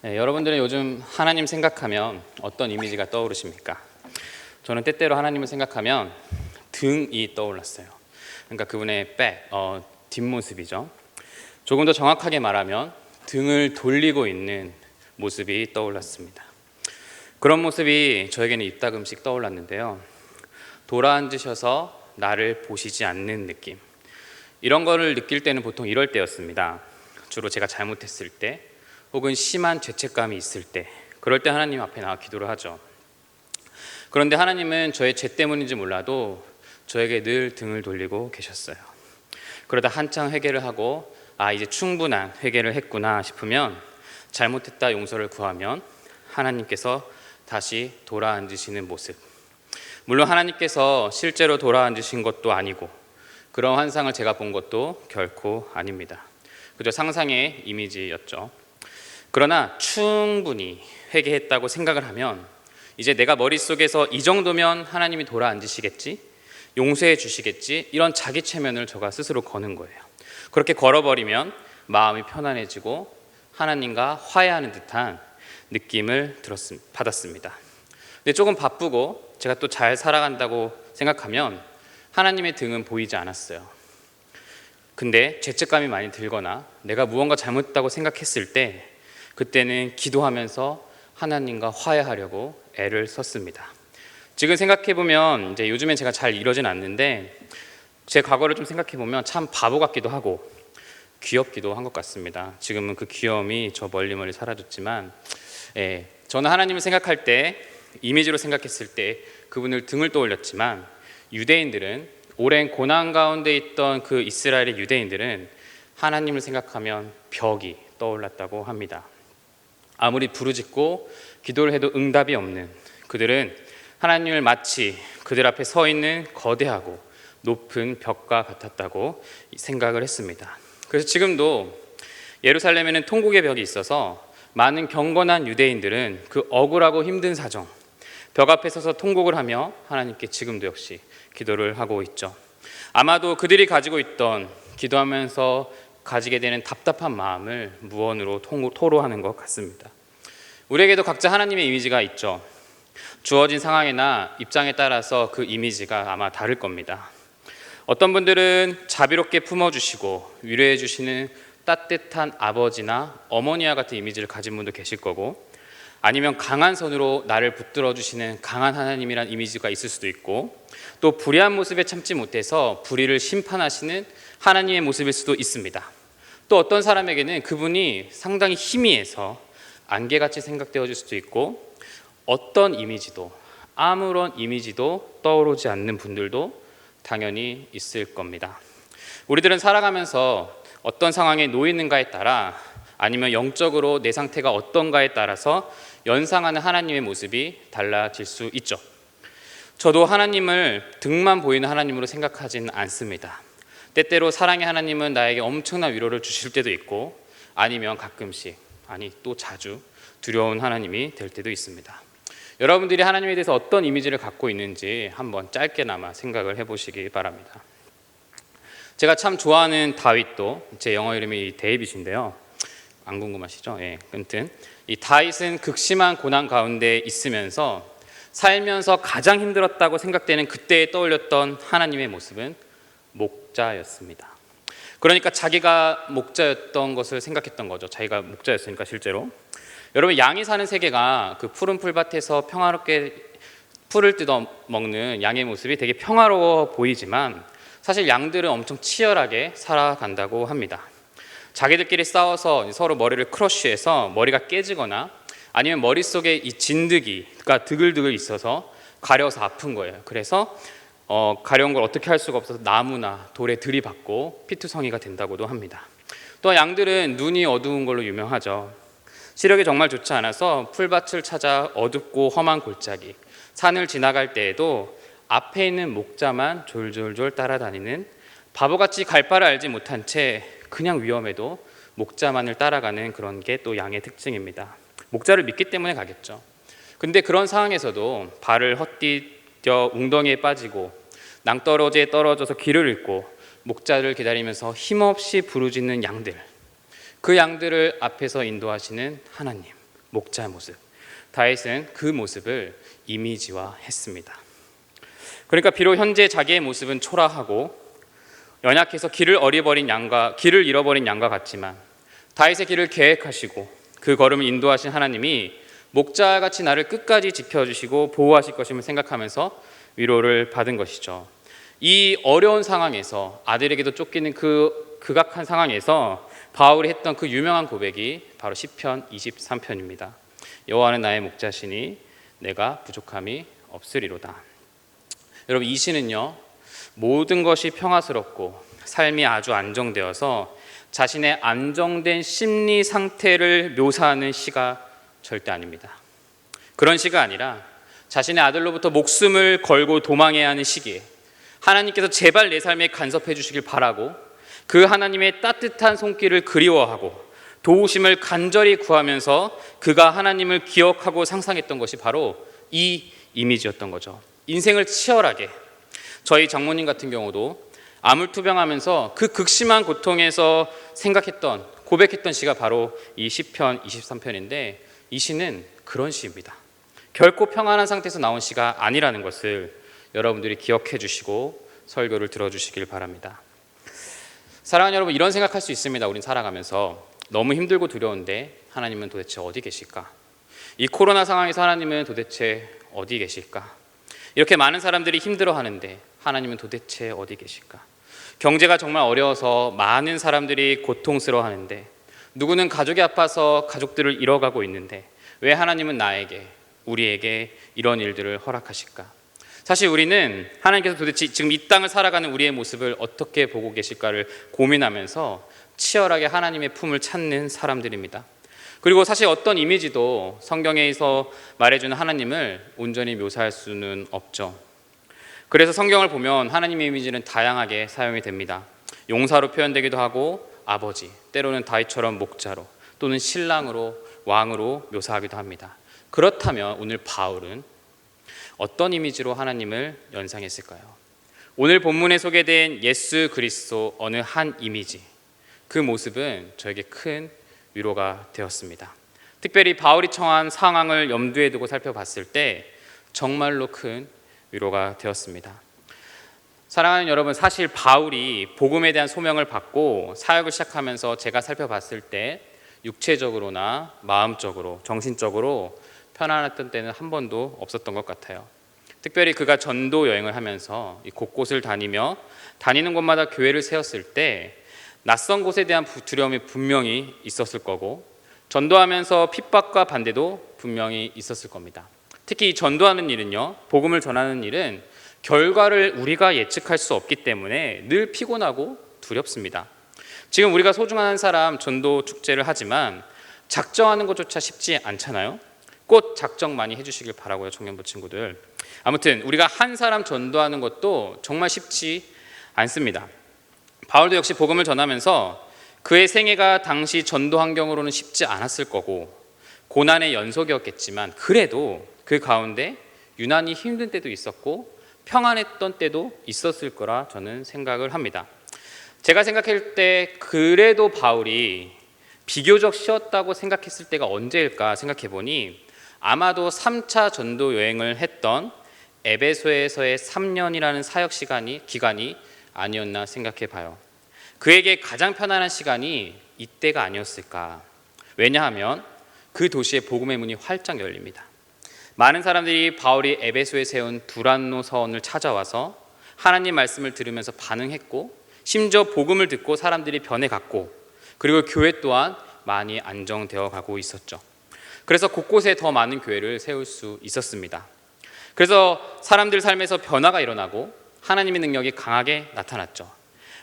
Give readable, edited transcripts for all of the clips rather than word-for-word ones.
네, 여러분들은 요즘 하나님 생각하면 어떤 이미지가 떠오르십니까? 저는 때때로 하나님을 생각하면 등이 떠올랐어요. 그러니까 그분의 뒷모습이죠. 조금 더 정확하게 말하면 등을 돌리고 있는 모습이 떠올랐습니다. 그런 모습이 저에게는 이따금씩 떠올랐는데요. 돌아앉으셔서 나를 보시지 않는 느낌. 이런 거를 느낄 때는 보통 이럴 때였습니다. 주로 제가 잘못했을 때 혹은 심한 죄책감이 있을 때, 그럴 때 하나님 앞에 나와 기도를 하죠. 그런데 하나님은 저의 죄 때문인지 몰라도 저에게 늘 등을 돌리고 계셨어요. 그러다 한창 회개를 하고 이제 충분한 회개를 했구나 싶으면, 잘못했다 용서를 구하면 하나님께서 다시 돌아앉으시는 모습. 물론 하나님께서 실제로 돌아앉으신 것도 아니고 그런 환상을 제가 본 것도 결코 아닙니다. 그저 상상의 이미지였죠. 그러나 충분히 회개했다고 생각을 하면 이제 내가 머릿속에서 이 정도면 하나님이 돌아앉으시겠지, 용서해 주시겠지, 이런 자기 체면을 제가 스스로 거는 거예요. 그렇게 걸어버리면 마음이 편안해지고 하나님과 화해하는 듯한 느낌을 받았습니다. 근데 조금 바쁘고 제가 또 잘 살아간다고 생각하면 하나님의 등은 보이지 않았어요. 근데 죄책감이 많이 들거나 내가 무언가 잘못했다고 생각했을 때, 그때는 기도하면서 하나님과 화해하려고 애를 썼습니다. 지금 생각해보면 이제 요즘엔 제가 잘 이러진 않는데, 제 과거를 좀 생각해보면 참 바보 같기도 하고 귀엽기도 한 것 같습니다. 지금은 그 귀여움이 저 멀리 사라졌지만, 저는 하나님을 생각할 때, 이미지로 생각했을 때 그분을 등을 떠올렸지만, 유대인들은, 오랜 고난 가운데 있던 그 이스라엘의 유대인들은 하나님을 생각하면 벽이 떠올랐다고 합니다. 아무리 부르짖고 기도를 해도 응답이 없는 그들은 하나님을 마치 그들 앞에 서 있는 거대하고 높은 벽과 같았다고 생각을 했습니다. 그래서 지금도 예루살렘에는 통곡의 벽이 있어서 많은 경건한 유대인들은 그 억울하고 힘든 사정, 벽 앞에 서서 통곡을 하며 하나님께 지금도 역시 기도를 하고 있죠. 아마도 그들이 가지고 있던, 기도하면서 가지게 되는 답답한 마음을 무언으로 토로하는 것 같습니다. 우리에게도 각자 하나님의 이미지가 있죠. 주어진 상황이나 입장에 따라서 그 이미지가 아마 다를 겁니다. 어떤 분들은 자비롭게 품어주시고 위로해 주시는 따뜻한 아버지나 어머니와 같은 이미지를 가진 분도 계실 거고, 아니면 강한 손으로 나를 붙들어 주시는 강한 하나님이란 이미지가 있을 수도 있고, 또 불의한 모습에 참지 못해서 불의를 심판하시는 하나님의 모습일 수도 있습니다. 또 어떤 사람에게는 그분이 상당히 희미해서 안개같이 생각되어질 수도 있고, 어떤 이미지도, 아무런 이미지도 떠오르지 않는 분들도 당연히 있을 겁니다. 우리들은 살아가면서 어떤 상황에 놓이는가에 따라, 아니면 영적으로 내 상태가 어떤가에 따라서 연상하는 하나님의 모습이 달라질 수 있죠. 저도 하나님을 등만 보이는 하나님으로 생각하지는 않습니다. 때때로 사랑의 하나님은 나에게 엄청난 위로를 주실 때도 있고, 아니면 가끔씩, 또 자주 두려운 하나님이 될 때도 있습니다. 여러분들이 하나님에 대해서 어떤 이미지를 갖고 있는지 한번 짧게나마 생각을 해보시기 바랍니다. 제가 참 좋아하는 다윗도, 제 영어 이름이 데이빗인데요. 안 궁금하시죠? 아무튼 이 다윗은 극심한 고난 가운데 있으면서 살면서 가장 힘들었다고 생각되는 그때에 떠올렸던 하나님의 모습은 목자였습니다. 그러니까 자기가 목자였던 것을 생각했던 거죠. 자기가 목자였으니까 실제로. 여러분, 양이 사는 세계가 그 푸른 풀밭에서 평화롭게 풀을 뜯어 먹는 양의 모습이 되게 평화로워 보이지만, 사실 양들은 엄청 치열하게 살아간다고 합니다. 자기들끼리 싸워서 서로 머리를 크러쉬해서 머리가 깨지거나, 아니면 머릿속에 이 진드기가 드글드글 있어서 가려워서 아픈 거예요. 그래서 가려운 걸 어떻게 할 수가 없어서 나무나 돌에 들이받고 피투성이가 된다고도 합니다. 또 양들은 눈이 어두운 걸로 유명하죠. 시력이 정말 좋지 않아서 풀밭을 찾아 어둡고 험한 골짜기, 산을 지나갈 때에도 앞에 있는 목자만 졸졸졸 따라다니는, 바보같이 갈 바를 알지 못한 채 그냥 위험해도 목자만을 따라가는 그런 게 또 양의 특징입니다. 목자를 믿기 때문에 가겠죠. 근데 그런 상황에서도 발을 헛디뎌 웅덩이에 빠지고 낭떠러지에 떨어져서 길을 잃고 목자를 기다리면서 힘없이 부르짖는 양들, 그 양들을 앞에서 인도하시는 하나님, 목자의 모습. 다윗은 그 모습을 이미지화했습니다. 그러니까 비록 현재 자기의 모습은 초라하고 연약해서 길을 잃어버린 양과 같지만 다윗의 길을 계획하시고 그 걸음을 인도하신 하나님이 목자같이 나를 끝까지 지켜주시고 보호하실 것임을 생각하면서 위로를 받은 것이죠. 이 어려운 상황에서 아들에게도 쫓기는 그 극악한 상황에서 바울이 했던 그 유명한 고백이 바로 시편 23편입니다. 여호와는 나의 목자시니 내가 부족함이 없으리로다. 여러분, 이 시는요, 모든 것이 평화스럽고 삶이 아주 안정되어서 자신의 안정된 심리 상태를 묘사하는 시가 절대 아닙니다. 그런 시가 아니라 자신의 아들로부터 목숨을 걸고 도망해야 하는 시기에 하나님께서 제발 내 삶에 간섭해 주시길 바라고 그 하나님의 따뜻한 손길을 그리워하고 도우심을 간절히 구하면서 그가 하나님을 기억하고 상상했던 것이 바로 이 이미지였던 거죠. 인생을 치열하게, 저희 장모님 같은 경우도 암울투병하면서 그 극심한 고통에서 고백했던 시가 바로 이 시편 23편인데 이 시는 그런 시입니다. 결코 평안한 상태에서 나온 시가 아니라는 것을 여러분들이 기억해 주시고 설교를 들어주시길 바랍니다. 사랑하는 여러분, 이런 생각할 수 있습니다. 우린 살아가면서 너무 힘들고 두려운데 하나님은 도대체 어디 계실까? 이 코로나 상황에서 하나님은 도대체 어디 계실까? 이렇게 많은 사람들이 힘들어하는데 하나님은 도대체 어디 계실까? 경제가 정말 어려워서 많은 사람들이 고통스러워하는데 누구는 가족이 아파서 가족들을 잃어가고 있는데 왜 하나님은 우리에게 이런 일들을 허락하실까? 사실 우리는 하나님께서 도대체 지금 이 땅을 살아가는 우리의 모습을 어떻게 보고 계실까를 고민하면서 치열하게 하나님의 품을 찾는 사람들입니다. 그리고 사실 어떤 이미지도 성경에서 말해주는 하나님을 온전히 묘사할 수는 없죠. 그래서 성경을 보면 하나님의 이미지는 다양하게 사용이 됩니다. 용사로 표현되기도 하고 아버지, 때로는 다윗처럼 목자로, 또는 신랑으로, 왕으로 묘사하기도 합니다. 그렇다면 오늘 바울은 어떤 이미지로 하나님을 연상했을까요? 오늘 본문에 소개된 예수 그리스도 어느 한 이미지, 그 모습은 저에게 큰 위로가 되었습니다. 특별히 바울이 처한 상황을 염두에 두고 살펴봤을 때 정말로 큰 위로가 되었습니다. 사랑하는 여러분, 사실 바울이 복음에 대한 소명을 받고 사역을 시작하면서 제가 살펴봤을 때 육체적으로나 마음적으로, 정신적으로 편안했던 때는 한 번도 없었던 것 같아요. 특별히 그가 전도 여행을 하면서 곳곳을 다니는 곳마다 교회를 세웠을 때 낯선 곳에 대한 두려움이 분명히 있었을 거고, 전도하면서 핍박과 반대도 분명히 있었을 겁니다. 특히 이 전도하는 일은요, 복음을 전하는 일은 결과를 우리가 예측할 수 없기 때문에 늘 피곤하고 두렵습니다. 지금 우리가 소중한 사람 전도 축제를 하지만 작정하는 것조차 쉽지 않잖아요. 꼭 작정 많이 해주시길 바라고요, 청년부 친구들. 아무튼 우리가 한 사람 전도하는 것도 정말 쉽지 않습니다. 바울도 역시 복음을 전하면서 그의 생애가 당시 전도 환경으로는 쉽지 않았을 거고 고난의 연속이었겠지만 그래도 그 가운데 유난히 힘든 때도 있었고 평안했던 때도 있었을 거라 저는 생각을 합니다. 제가 생각할 때 그래도 바울이 비교적 쉬었다고 생각했을 때가 언제일까 생각해 보니 아마도 3차 전도 여행을 했던 에베소에서의 3년이라는 사역 기간이 아니었나 생각해 봐요. 그에게 가장 편안한 시간이 이때가 아니었을까. 왜냐하면 그 도시의 복음의 문이 활짝 열립니다. 많은 사람들이 바울이 에베소에 세운 두란노 서원을 찾아와서 하나님 말씀을 들으면서 반응했고, 심지어 복음을 듣고 사람들이 변해갔고, 그리고 교회 또한 많이 안정되어 가고 있었죠. 그래서 곳곳에 더 많은 교회를 세울 수 있었습니다. 그래서 사람들 삶에서 변화가 일어나고 하나님의 능력이 강하게 나타났죠.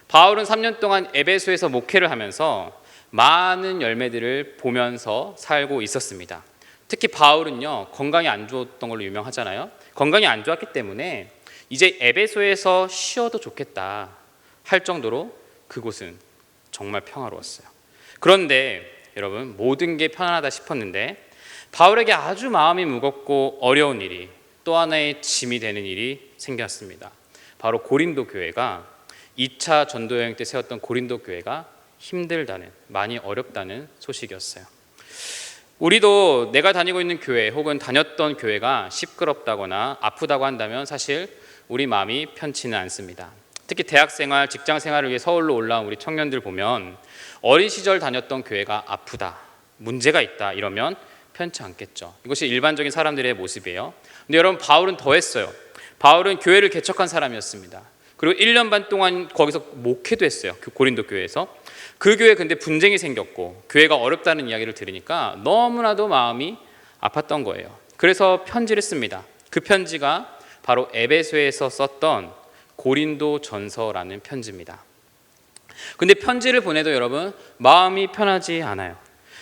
바울은 3년 동안 에베소에서 목회를 하면서 많은 열매들을 보면서 살고 있었습니다. 특히 바울은요, 건강이 안 좋았던 걸로 유명하잖아요. 건강이 안 좋았기 때문에 이제 에베소에서 쉬어도 좋겠다 할 정도로 그곳은 정말 평화로웠어요. 그런데 여러분, 모든 게 편안하다 싶었는데 바울에게 아주 마음이 무겁고 어려운 일이, 또 하나의 짐이 되는 일이 생겼습니다. 바로 고린도 교회가 2차 전도 여행 때 세웠던 고린도 교회가 힘들다는, 많이 어렵다는 소식이었어요. 우리도 내가 다니고 있는 교회 혹은 다녔던 교회가 시끄럽다거나 아프다고 한다면 사실 우리 마음이 편치는 않습니다. 특히 대학생활, 직장생활을 위해 서울로 올라온 우리 청년들 보면 어린 시절 다녔던 교회가 아프다, 문제가 있다 이러면 편치 않겠죠. 이것이 일반적인 사람들의 모습이에요. 근데 여러분, 바울은 더했어요. 바울은 교회를 개척한 사람이었습니다. 그리고 1년 반 동안 거기서 목회도 했어요. 고린도 교회에서. 그 교회에 근데 분쟁이 생겼고 교회가 어렵다는 이야기를 들으니까 너무나도 마음이 아팠던 거예요. 그래서 편지를 씁니다. 그 편지가 바로 에베소에서 썼던 고린도 전서라는 편지입니다. 근데 편지를 보내도 여러분 마음이 편하지 않아요.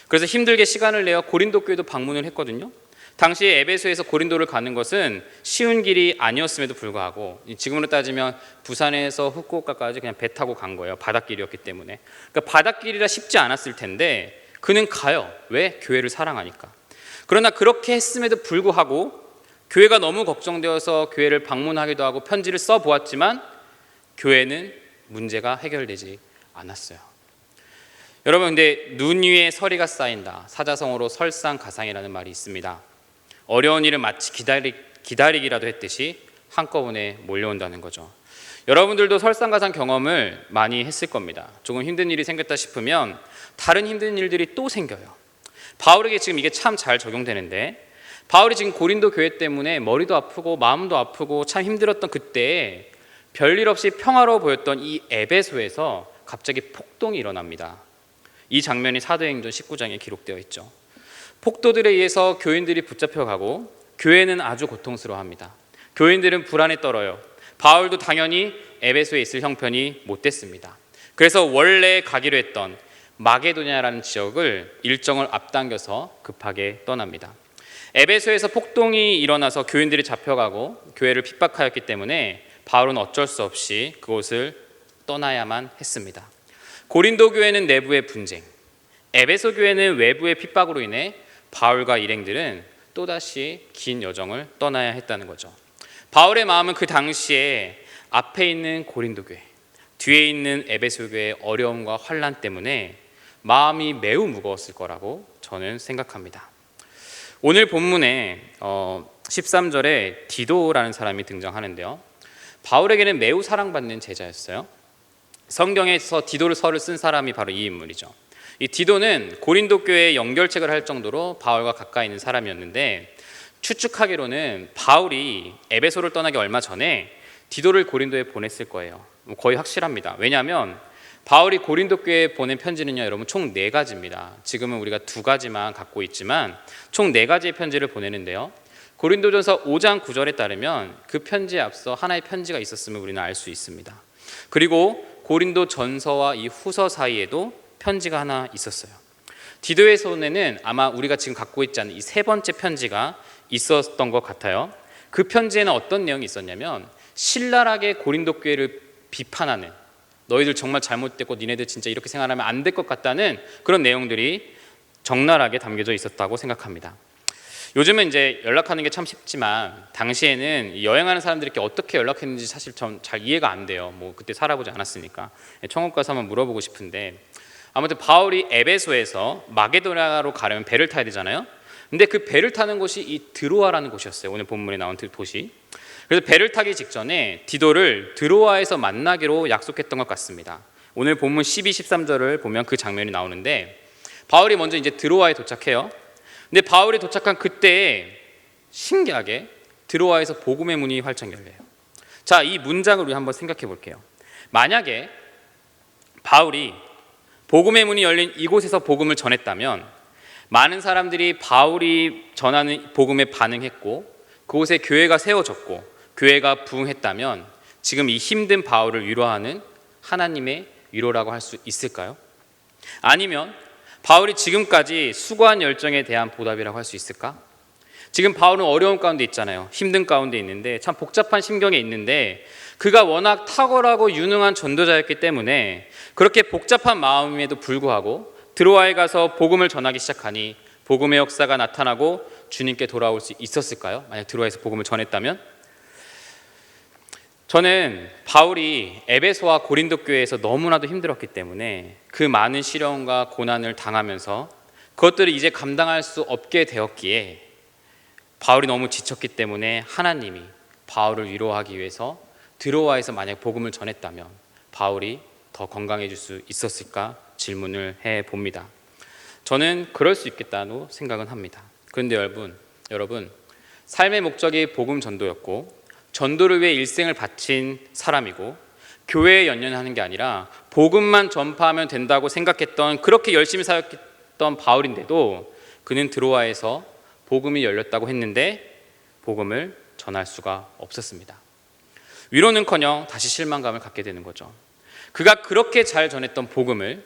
그래서 힘들게 시간을 내어 고린도 교회도 방문을 했거든요. 당시에 에베소에서 고린도를 가는 것은 쉬운 길이 아니었음에도 불구하고 지금으로 따지면 부산에서 후쿠오카까지 그냥 배 타고 간 거예요. 바닷길이었기 때문에. 그러니까 바닷길이라 쉽지 않았을 텐데 그는 가요. 왜? 교회를 사랑하니까. 그러나 그렇게 했음에도 불구하고 교회가 너무 걱정되어서 교회를 방문하기도 하고 편지를 써보았지만 교회는 문제가 해결되지 않았어요. 여러분, 근데 눈 위에 서리가 쌓인다. 사자성어로 설상가상이라는 말이 있습니다. 어려운 일은 마치 기다리기라도 했듯이 한꺼번에 몰려온다는 거죠. 여러분들도 설상가상 경험을 많이 했을 겁니다. 조금 힘든 일이 생겼다 싶으면 다른 힘든 일들이 또 생겨요. 바울에게 지금 이게 참 잘 적용되는데, 바울이 지금 고린도 교회 때문에 머리도 아프고 마음도 아프고 참 힘들었던 그때에 별일 없이 평화로워 보였던 이 에베소에서 갑자기 폭동이 일어납니다. 이 장면이 사도행전 19장에 기록되어 있죠. 폭도들에 의해서 교인들이 붙잡혀가고 교회는 아주 고통스러워합니다. 교인들은 불안에 떨어요. 바울도 당연히 에베소에 있을 형편이 못 됐습니다. 그래서 원래 가기로 했던 마게도냐라는 지역을 일정을 앞당겨서 급하게 떠납니다. 에베소에서 폭동이 일어나서 교인들이 잡혀가고 교회를 핍박하였기 때문에 바울은 어쩔 수 없이 그곳을 떠나야만 했습니다. 고린도 교회는 내부의 분쟁, 에베소 교회는 외부의 핍박으로 인해 바울과 일행들은 또다시 긴 여정을 떠나야 했다는 거죠. 바울의 마음은 그 당시에 앞에 있는 고린도 교회, 뒤에 있는 에베소 교회의 어려움과 환난 때문에 마음이 매우 무거웠을 거라고 저는 생각합니다. 오늘 본문에 13절에 디도라는 사람이 등장하는데요. 바울에게는 매우 사랑받는 제자였어요. 성경에서 디도서를 쓴 사람이 바로 이 인물이죠. 이 디도는 고린도 교회에 연결책을 할 정도로 바울과 가까이 있는 사람이었는데, 추측하기로는 바울이 에베소를 떠나기 얼마 전에 디도를 고린도에 보냈을 거예요. 거의 확실합니다. 왜냐하면 바울이 고린도 교회에 보낸 편지는요, 여러분 총 4가지입니다. 지금은 우리가 2가지만 갖고 있지만 총 4가지의 편지를 보내는데요. 고린도전서 5장 9절에 따르면 그 편지에 앞서 하나의 편지가 있었음을 우리는 알 수 있습니다. 그리고 고린도 전서와 이 후서 사이에도 편지가 하나 있었어요. 디도의 손에는 아마 우리가 지금 갖고 있지 않은 이 3번째 편지가 있었던 것 같아요. 그 편지에는 어떤 내용이 있었냐면 신랄하게 고린도 교회를 비판하는, 너희들 정말 잘못됐고 니네들 진짜 이렇게 생활하면 안 될 것 같다는 그런 내용들이 적나라하게 담겨져 있었다고 생각합니다. 요즘은 이제 연락하는 게 참 쉽지만 당시에는 여행하는 사람들이 어떻게 연락했는지 사실 좀 잘 이해가 안 돼요. 뭐 그때 살아보지 않았으니까. 천국 가서 한번 물어보고 싶은데, 아무튼 바울이 에베소에서 마게도냐로 가려면 배를 타야 되잖아요. 근데 그 배를 타는 곳이 이 드로아라는 곳이었어요. 오늘 본문에 나온 도시. 그래서 배를 타기 직전에 디도를 드로아에서 만나기로 약속했던 것 같습니다. 오늘 본문 12, 13절을 보면 그 장면이 나오는데, 바울이 먼저 이제 드로아에 도착해요. 근데 바울이 도착한 그때에 신기하게 드로아에서 복음의 문이 활짝 열려요. 자, 이 문장을 우리 한번 생각해 볼게요. 만약에 바울이 복음의 문이 열린 이곳에서 복음을 전했다면 많은 사람들이 바울이 전하는 복음에 반응했고 그곳에 교회가 세워졌고 교회가 부흥했다면 지금 이 힘든 바울을 위로하는 하나님의 위로라고 할 수 있을까요? 아니면 바울이 지금까지 수고한 열정에 대한 보답이라고 할 수 있을까? 지금 바울은 어려운 가운데 있잖아요. 힘든 가운데 있는데 참 복잡한 심경에 있는데 그가 워낙 탁월하고 유능한 전도자였기 때문에 그렇게 복잡한 마음임에도 불구하고 드로아에 가서 복음을 전하기 시작하니 복음의 역사가 나타나고 주님께 돌아올 수 있었을까요? 만약 드로아에서 복음을 전했다면? 저는 바울이 에베소와 고린도 교회에서 너무나도 힘들었기 때문에 그 많은 시련과 고난을 당하면서 그것들을 이제 감당할 수 없게 되었기에 바울이 너무 지쳤기 때문에 하나님이 바울을 위로하기 위해서 드로아에서 만약 복음을 전했다면 바울이 더 건강해질 수 있었을까 질문을 해봅니다. 저는 그럴 수 있겠다고 생각은 합니다. 그런데 여러분 삶의 목적이 복음 전도였고 전도를 위해 일생을 바친 사람이고 교회에 연연하는 게 아니라 복음만 전파하면 된다고 생각했던, 그렇게 열심히 사역했던 바울인데도 그는 드로아에서 복음이 열렸다고 했는데 복음을 전할 수가 없었습니다. 위로는커녕 다시 실망감을 갖게 되는 거죠. 그가 그렇게 잘 전했던 복음을,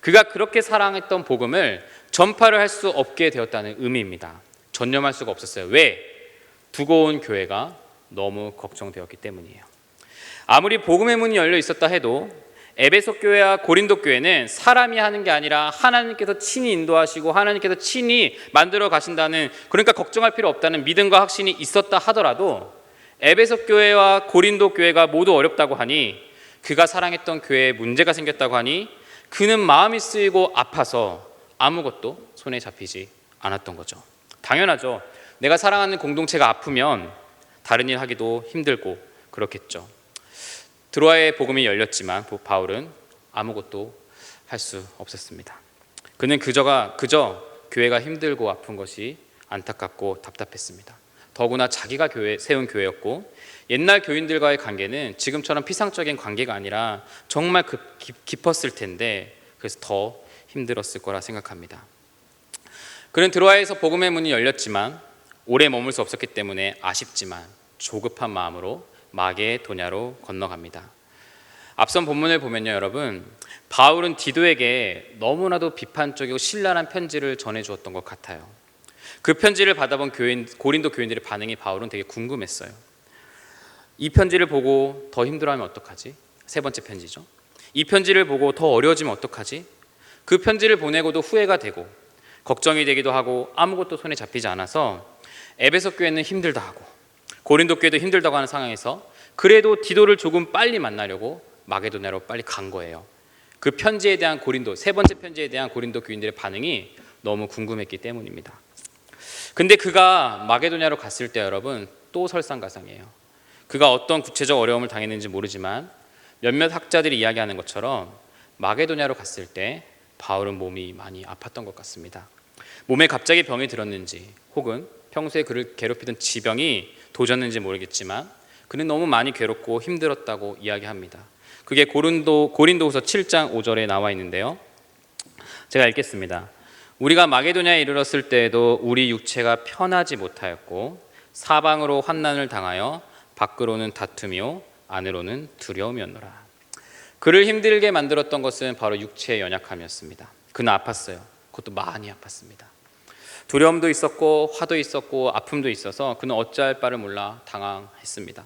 그가 그렇게 사랑했던 복음을 전파를 할 수 없게 되었다는 의미입니다. 전념할 수가 없었어요. 왜? 두고 온 교회가 너무 걱정되었기 때문이에요. 아무리 복음의 문이 열려 있었다 해도 에베소 교회와 고린도 교회는 사람이 하는 게 아니라 하나님께서 친히 인도하시고 하나님께서 친히 만들어 가신다는, 그러니까 걱정할 필요 없다는 믿음과 확신이 있었다 하더라도 에베소 교회와 고린도 교회가 모두 어렵다고 하니, 그가 사랑했던 교회에 문제가 생겼다고 하니 그는 마음이 쓰이고 아파서 아무것도 손에 잡히지 않았던 거죠. 당연하죠. 내가 사랑하는 공동체가 아프면 다른 일 하기도 힘들고 그렇겠죠. 드로아의 복음이 열렸지만 바울은 아무것도 할 수 없었습니다. 그는 그저 교회가 힘들고 아픈 것이 안타깝고 답답했습니다. 더구나 자기가 세운 교회였고 옛날 교인들과의 관계는 지금처럼 피상적인 관계가 아니라 정말 깊었을 텐데, 그래서 더 힘들었을 거라 생각합니다. 그는 드로아에서 복음의 문이 열렸지만 오래 머물 수 없었기 때문에 아쉽지만 조급한 마음으로 마게도냐로 건너갑니다. 앞선 본문을 보면요, 여러분, 바울은 디도에게 너무나도 비판적이고 신랄한 편지를 전해주었던 것 같아요. 그 편지를 받아본 고린도 교인들의 반응이 바울은 되게 궁금했어요. 이 편지를 보고 더 힘들어하면 어떡하지? 세 번째 편지죠. 이 편지를 보고 더 어려워지면 어떡하지? 그 편지를 보내고도 후회가 되고 걱정이 되기도 하고 아무것도 손에 잡히지 않아서 에베소 교회는 힘들다 하고 고린도 교회도 힘들다고 하는 상황에서 그래도 디도를 조금 빨리 만나려고 마게도냐로 빨리 간 거예요. 그 편지에 대한 세 번째 편지에 대한 고린도 교인들의 반응이 너무 궁금했기 때문입니다. 근데 그가 마게도냐로 갔을 때 여러분 또 설상가상이에요. 그가 어떤 구체적 어려움을 당했는지 모르지만 몇몇 학자들이 이야기하는 것처럼 마게도냐로 갔을 때 바울은 몸이 많이 아팠던 것 같습니다. 몸에 갑자기 병이 들었는지 혹은 평소에 그를 괴롭히던 지병이 도졌는지 모르겠지만 그는 너무 많이 괴롭고 힘들었다고 이야기합니다. 그게 고린도후서 7장 5절에 나와 있는데요. 제가 읽겠습니다. 우리가 마게도냐에 이르렀을 때에도 우리 육체가 편하지 못하였고 사방으로 환난을 당하여 밖으로는 다툼이요 안으로는 두려움이었노라. 그를 힘들게 만들었던 것은 바로 육체의 연약함이었습니다. 그는 아팠어요. 그것도 많이 아팠습니다. 두려움도 있었고 화도 있었고 아픔도 있어서 그는 어찌할 바를 몰라 당황했습니다.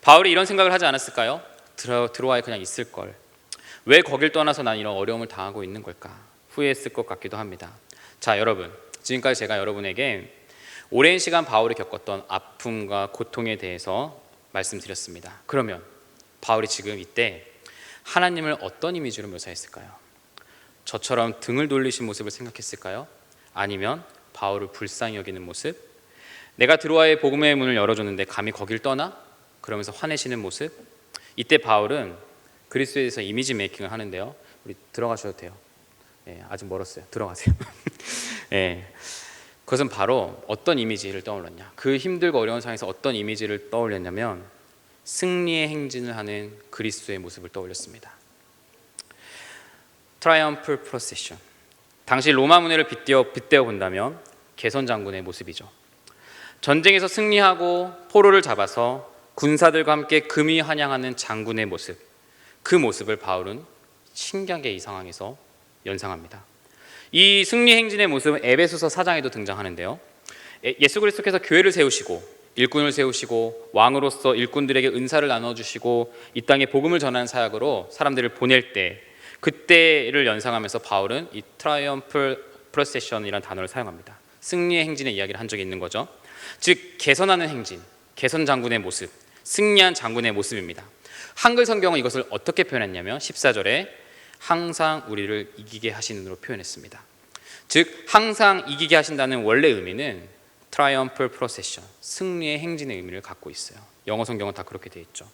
바울이 이런 생각을 하지 않았을까요? 드로아에 그냥 있을 걸. 왜 거길 떠나서 난 이런 어려움을 당하고 있는 걸까? 후회했을 것 같기도 합니다. 자, 여러분, 지금까지 제가 여러분에게 오랜 시간 바울이 겪었던 아픔과 고통에 대해서 말씀드렸습니다. 그러면 바울이 지금 이때 하나님을 어떤 이미지로 묘사했을까요? 저처럼 등을 돌리신 모습을 생각했을까요? 아니면 바울을 불쌍히 여기는 모습? 내가 드로아의 복음의 문을 열어줬는데 감히 거길 떠나? 그러면서 화내시는 모습? 이때 바울은 그리스도에 대해서 이미지 메이킹을 하는데요. 우리 들어가셔도 돼요. 아직 멀었어요. 들어가세요. 그것은 바로 어떤 이미지를 떠올렸냐, 그 힘들고 어려운 상황에서 어떤 이미지를 떠올렸냐면 승리의 행진을 하는 그리스도의 모습을 떠올렸습니다. 트라이엄플 프로세션, 당시 로마 문화를 빗대어 본다면 개선 장군의 모습이죠. 전쟁에서 승리하고 포로를 잡아서 군사들과 함께 금이 환영하는 장군의 모습, 그 모습을 바울은 신기하게 이 상황에서 연상합니다. 이 승리 행진의 모습은 에베소서 4장에도 등장하는데요. 예수 그리스도께서 교회를 세우시고 일꾼을 세우시고 왕으로서 일꾼들에게 은사를 나눠주시고 이 땅에 복음을 전하는 사역으로 사람들을 보낼 때, 그때를 연상하면서 바울은 이 트라이엄플 프로세션이라는 단어를 사용합니다. 승리의 행진의 이야기를 한 적이 있는 거죠. 즉 개선하는 행진, 개선 장군의 모습, 승리한 장군의 모습입니다. 한글 성경은 이것을 어떻게 표현했냐면 14절에 항상 우리를 이기게 하시는으로 표현했습니다. 즉 항상 이기게 하신다는 원래 의미는 triumphal procession, 승리의 행진의 의미를 갖고 있어요. 영어 성경은 다 그렇게 되어 있죠.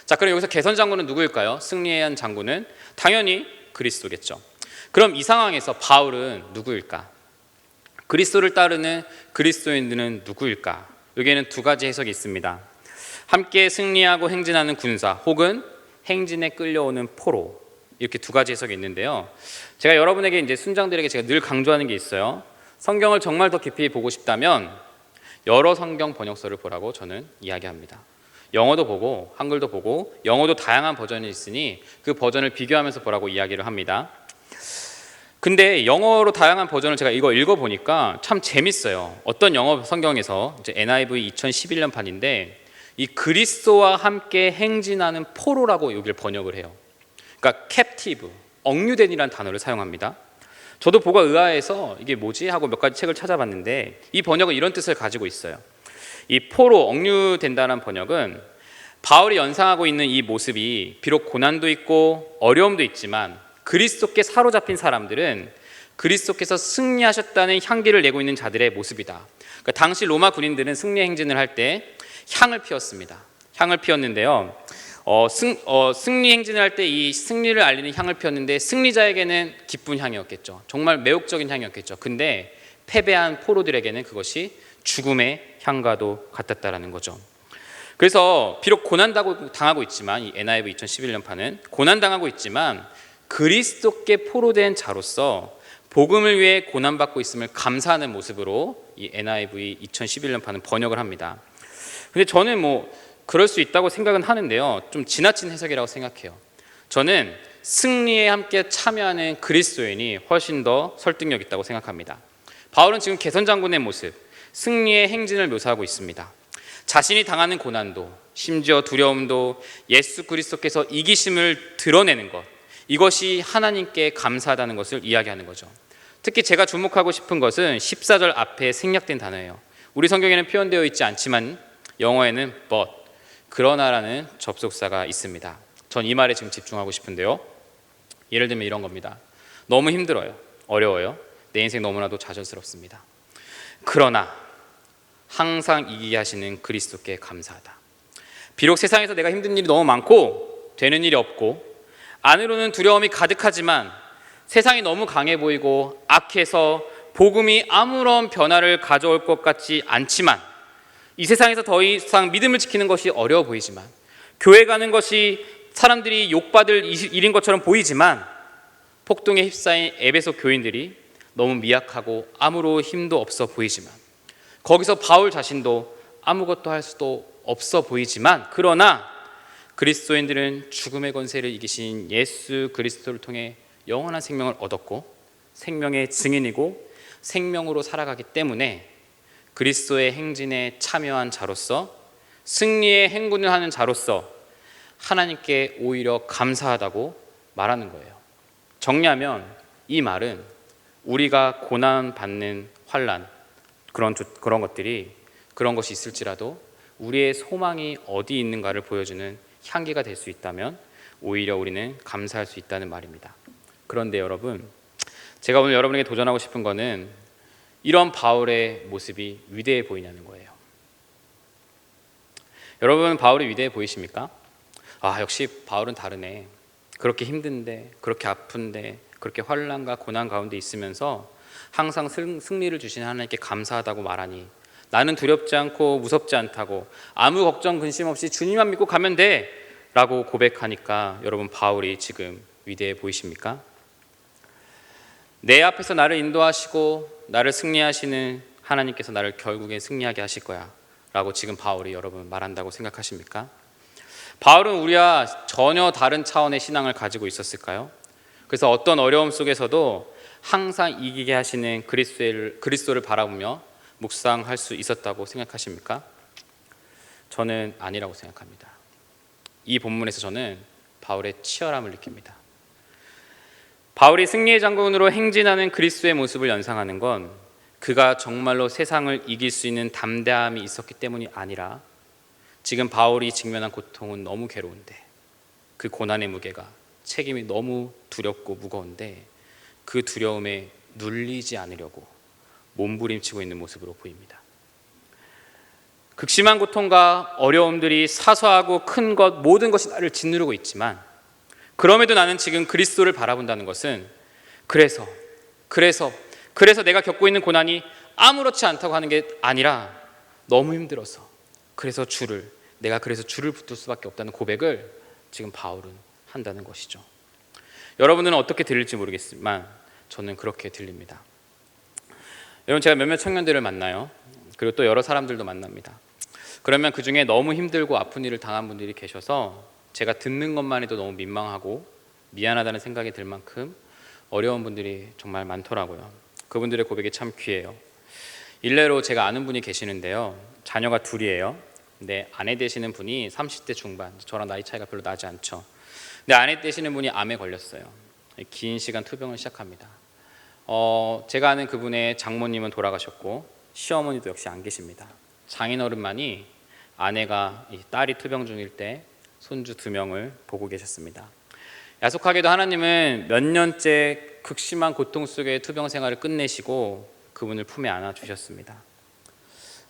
자, 그럼 여기서 개선 장군은 누구일까요? 승리한 장군은 당연히 그리스도겠죠. 그럼 이 상황에서 바울은 누구일까? 그리스도를 따르는 그리스도인들은 누구일까? 여기에는 두 가지 해석이 있습니다. 함께 승리하고 행진하는 군사 혹은 행진에 끌려오는 포로, 이렇게 두 가지 해석이 있는데요. 제가 여러분에게 이제 순장들에게 제가 늘 강조하는 게 있어요. 성경을 정말 더 깊이 보고 싶다면 여러 성경 번역서를 보라고 저는 이야기합니다. 영어도 보고 한글도 보고 영어도 다양한 버전이 있으니 그 버전을 비교하면서 보라고 이야기를 합니다. 근데 영어로 다양한 버전을 제가 이거 읽어보니까 참 재밌어요. 어떤 영어 성경에서 이제 NIV 2011년 판인데 이 그리스도와 함께 행진하는 포로라고 여기를 번역을 해요. 그러니까 captive, 억류된이라는 단어를 사용합니다. 저도 보고 의아해서 이게 뭐지 하고 몇 가지 책을 찾아봤는데 이 번역은 이런 뜻을 가지고 있어요. 이 포로, 억류된다는 번역은 바울이 연상하고 있는 이 모습이 비록 고난도 있고 어려움도 있지만 그리스도께 사로잡힌 사람들은 그리스도께서 승리하셨다는 향기를 내고 있는 자들의 모습이다. 그러니까 당시 로마 군인들은 승리 행진을 할 때 향을 피웠습니다. 향을 피웠는데요. 승리 행진을 할 때 이 승리를 알리는 향을 피웠는데 승리자에게는 기쁜 향이었겠죠. 정말 매혹적인 향이었겠죠. 근데 패배한 포로들에게는 그것이 죽음의 향과도 같았다라는 거죠. 그래서 비록 고난당하고 있지만 이 NIV 2011년판은 고난당하고 있지만 그리스도께 포로된 자로서 복음을 위해 고난받고 있음을 감사하는 모습으로 이 NIV 2011년판은 번역을 합니다. 근데 저는 그럴 수 있다고 생각은 하는데요. 좀 지나친 해석이라고 생각해요. 저는 승리에 함께 참여하는 그리스도인이 훨씬 더 설득력 있다고 생각합니다. 바울은 지금 개선장군의 모습, 승리의 행진을 묘사하고 있습니다. 자신이 당하는 고난도, 심지어 두려움도 예수 그리스도께서 이기심을 드러내는 것, 이것이 하나님께 감사하다는 것을 이야기하는 거죠. 특히 제가 주목하고 싶은 것은 14절 앞에 생략된 단어예요. 우리 성경에는 표현되어 있지 않지만 영어에는 but, 그러나라는 접속사가 있습니다. 전 이 말에 지금 집중하고 싶은데요. 예를 들면 이런 겁니다. 너무 힘들어요. 어려워요. 내 인생 너무나도 좌절스럽습니다. 그러나 항상 이기게 하시는 그리스도께 감사하다. 비록 세상에서 내가 힘든 일이 너무 많고 되는 일이 없고 안으로는 두려움이 가득하지만 세상이 너무 강해 보이고 악해서 복음이 아무런 변화를 가져올 것 같지 않지만 이 세상에서 더 이상 믿음을 지키는 것이 어려워 보이지만 교회 가는 것이 사람들이 욕받을 일인 것처럼 보이지만 폭동에 휩싸인 에베소 교인들이 너무 미약하고 아무런 힘도 없어 보이지만 거기서 바울 자신도 아무것도 할 수도 없어 보이지만 그러나 그리스도인들은 죽음의 권세를 이기신 예수 그리스도를 통해 영원한 생명을 얻었고 생명의 증인이고 생명으로 살아가기 때문에 그리스도의 행진에 참여한 자로서 승리의 행군을 하는 자로서 하나님께 오히려 감사하다고 말하는 거예요. 정리하면 이 말은 우리가 고난받는 환난 그런 것이 있을지라도 우리의 소망이 어디 있는가를 보여주는 향기가 될 수 있다면 오히려 우리는 감사할 수 있다는 말입니다. 그런데 여러분, 제가 오늘 여러분에게 도전하고 싶은 거는 이런 바울의 모습이 위대해 보이냐는 거예요. 여러분, 바울이 위대해 보이십니까? 역시 바울은 다르네. 그렇게 힘든데, 그렇게 아픈데, 그렇게 환난과 고난 가운데 있으면서 항상 승리를 주시는 하나님께 감사하다고 말하니 나는 두렵지 않고 무섭지 않다고 아무 걱정 근심 없이 주님만 믿고 가면 돼 라고 고백하니까 여러분, 바울이 지금 위대해 보이십니까? 내 앞에서 나를 인도하시고 나를 승리하시는 하나님께서 나를 결국에 승리하게 하실 거야 라고 지금 바울이 여러분 말한다고 생각하십니까? 바울은 우리와 전혀 다른 차원의 신앙을 가지고 있었을까요? 그래서 어떤 어려움 속에서도 항상 이기게 하시는 그리스도를 바라보며 묵상할 수 있었다고 생각하십니까? 저는 아니라고 생각합니다. 이 본문에서 저는 바울의 치열함을 느낍니다. 바울이 승리의 장군으로 행진하는 그리스도의 모습을 연상하는 건 그가 정말로 세상을 이길 수 있는 담대함이 있었기 때문이 아니라 지금 바울이 직면한 고통은 너무 괴로운데 그 고난의 무게가 책임이 너무 두렵고 무거운데 그 두려움에 눌리지 않으려고 몸부림치고 있는 모습으로 보입니다. 극심한 고통과 어려움들이 사소하고 큰 것 모든 것이 나를 짓누르고 있지만 그럼에도 나는 지금 그리스도를 바라본다는 것은 그래서 내가 겪고 있는 고난이 아무렇지 않다고 하는 게 아니라 너무 힘들어서 내가 그래서 주를 붙들 수밖에 없다는 고백을 지금 바울은 한다는 것이죠. 여러분은 어떻게 들릴지 모르겠지만 저는 그렇게 들립니다. 여러분, 제가 몇몇 청년들을 만나요. 그리고 또 여러 사람들도 만납니다. 그러면 그 중에 너무 힘들고 아픈 일을 당한 분들이 계셔서 제가 듣는 것만 해도 너무 민망하고 미안하다는 생각이 들 만큼 어려운 분들이 정말 많더라고요. 그분들의 고백이 참 귀해요. 일례로 제가 아는 분이 계시는데요. 자녀가 둘이에요. 근데 아내 되시는 분이 30대 중반, 저랑 나이 차이가 별로 나지 않죠. 근데 아내 되시는 분이 암에 걸렸어요. 긴 시간 투병을 시작합니다. 제가 아는 그분의 장모님은 돌아가셨고 시어머니도 역시 안 계십니다. 장인어른만이 아내가 딸이 투병 중일 때 손주 2명을 보고 계셨습니다. 야속하게도 하나님은 몇 년째 극심한 고통 속의 투병 생활을 끝내시고 그분을 품에 안아 주셨습니다.